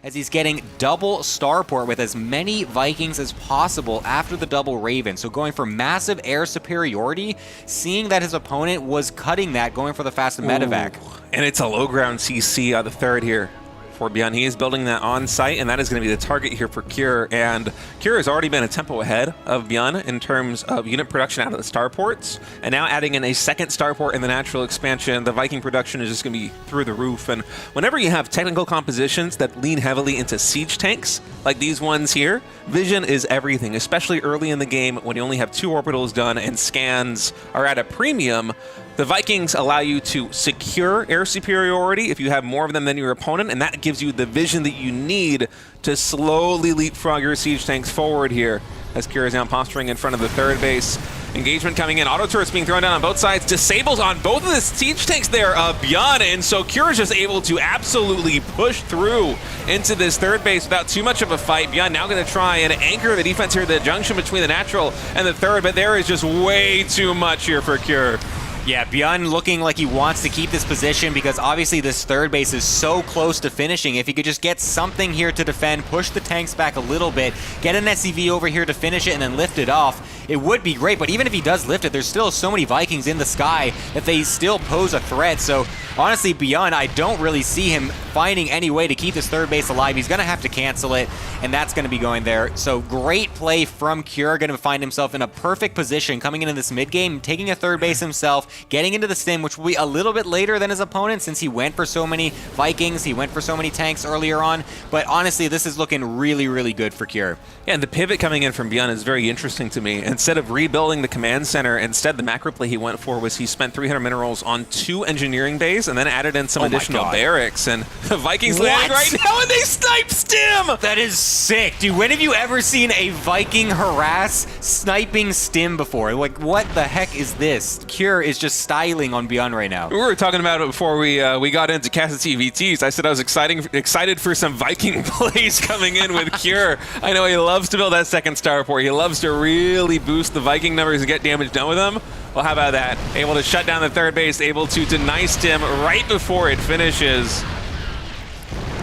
as he's getting double starport with as many Vikings as possible after the double Raven. So going for massive air superiority, seeing that his opponent was cutting that, going for the fast medevac. And it's a low ground CC on the third here for ByuN. He is building that on site, and that is going to be the target here for Cure. And Cure has already been a tempo ahead of ByuN in terms of unit production out of the starports, and now adding in a second starport in the natural expansion, the Viking production is just going to be through the roof. And whenever you have technical compositions that lean heavily into siege tanks, like these ones here, vision is everything, especially early in the game when you only have 2 orbitals done and scans are at a premium. The Vikings allow you to secure air superiority if you have more of them than your opponent, and that gives you the vision that you need to slowly leapfrog your siege tanks forward here. As Cure is now posturing in front of the third base. Engagement coming in, auto turrets being thrown down on both sides, disables on both of the siege tanks there of ByuN, and so Cure is just able to absolutely push through into this third base without too much of a fight. ByuN now going to try and anchor the defense here, the junction between the natural and the third, but there is just way too much here for Cure. Yeah, ByuN looking like he wants to keep this position because obviously this third base is so close to finishing. If he could just get something here to defend, push the tanks back a little bit, get an SCV over here to finish it and then lift it off, it would be great. But even if he does lift it, there's still so many Vikings in the sky that they still pose a threat. So honestly, ByuN, I don't really see him finding any way to keep this third base alive. He's going to have to cancel it, and that's going to be going there. So great play from Cure, going to find himself in a perfect position coming into this mid game, taking a third base himself, getting into the stim, which will be a little bit later than his opponent since he went for so many Vikings, he went for so many tanks earlier on. But honestly, this is looking really, really good for Cure. Yeah, and the pivot coming in from ByuN is very interesting to me. Instead of rebuilding the command center, instead the macro play he went for was he spent 300 minerals on 2 engineering bays and then added in some additional barracks. And the Vikings landing right now, and they snipe Stim! That is sick. Dude, when have you ever seen a Viking harass sniping Stim before? Like, what the heck is this? Cure is just styling on ByuN right now. We were talking about it before we got into Casa TVTs. I said I was excited for some Viking plays coming in with Cure. I know he loves to build that second starport. He loves to really boost the Viking numbers and get damage done with them. Well, how about that? Able to shut down the third base, able to deny Stim right before it finishes.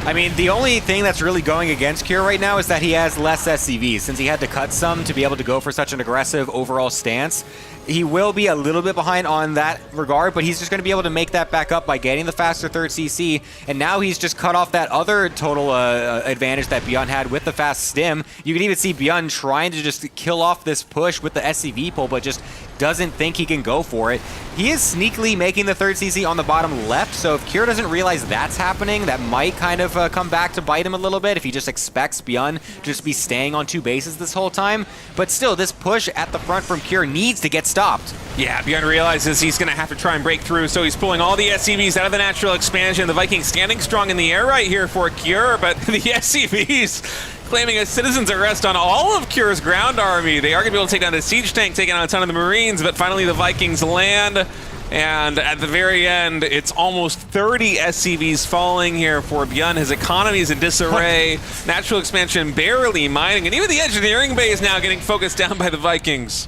I mean, the only thing that's really going against Cure right now is that he has less SCVs. Since he had to cut some to be able to go for such an aggressive overall stance, he will be a little bit behind on that regard, but he's just going to be able to make that back up by getting the faster third CC, and now he's just cut off that other total advantage that ByuN had with the fast stim. You can even see ByuN trying to just kill off this push with the SCV pull, but just doesn't think he can go for it. He is sneakily making the third CC on the bottom left, so if Cure doesn't realize that's happening, that might kind of come back to bite him a little bit if he just expects ByuN to just be staying on 2 bases this whole time. But still, this push at the front from Cure needs to get stopped. Yeah, ByuN realizes he's going to have to try and break through, so he's pulling all the SCVs out of the natural expansion. The Vikings standing strong in the air right here for Cure, but the SCVs claiming a citizen's arrest on all of Cure's ground army. They are going to be able to take down the siege tank, taking out a ton of the Marines, but finally the Vikings land. And at the very end, it's almost 30 SCVs falling here for ByuN. His economy is in disarray. Natural expansion barely mining, and even the engineering bay is now getting focused down by the Vikings.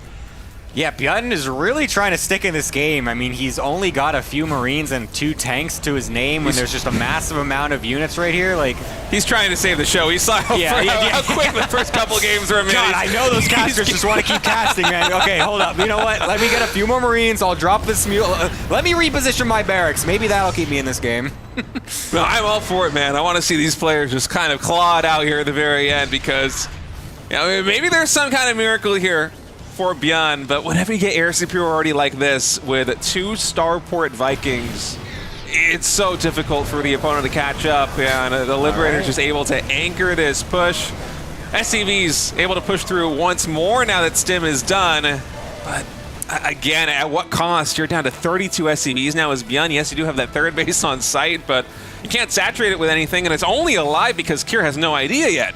Yeah, ByuN is really trying to stick in this game. I mean, he's only got a few Marines and 2 tanks to his name when there's just a massive amount of units right here. Like, he's trying to save the show. He saw how quick the first couple games were. God, I know those casters just want to keep casting, man. Okay, hold up. You know what? Let me get a few more Marines. I'll drop this mule. Let me reposition my barracks. Maybe that'll keep me in this game. No, I'm all for it, man. I want to see these players just kind of clawed out here at the very end because, you know, maybe there's some kind of miracle here for ByuN, but whenever you get air superiority like this with 2 starport Vikings, it's so difficult for the opponent to catch up, and the Liberator's just able to anchor this push. SCV's able to push through once more now that Stim is done, but again, at what cost? You're down to 32 SCVs now as ByuN. Yes, you do have that third base on site, but you can't saturate it with anything, and it's only alive because Cure has no idea yet.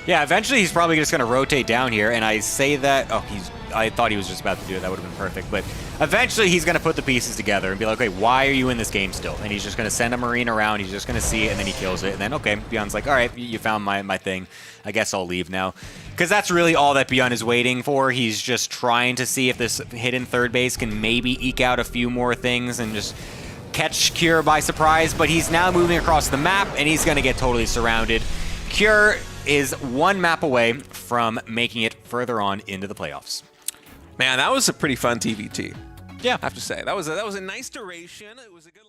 Yeah, eventually he's probably just going to rotate down here, and I say that... Oh, I thought he was just about to do it. That would have been perfect. But eventually he's going to put the pieces together and be like, okay, why are you in this game still? And he's just going to send a Marine around. He's just going to see it, and then he kills it. And then, okay, ByuN's like, all right, you found my thing. I guess I'll leave now. Because that's really all that ByuN is waiting for. He's just trying to see if this hidden third base can maybe eke out a few more things and just catch Cure by surprise, but he's now moving across the map, and he's going to get totally surrounded. Cure is one map away from making it further on into the playoffs. Man, that was a pretty fun TVT. Yeah. I have to say. That was a nice duration. It was a good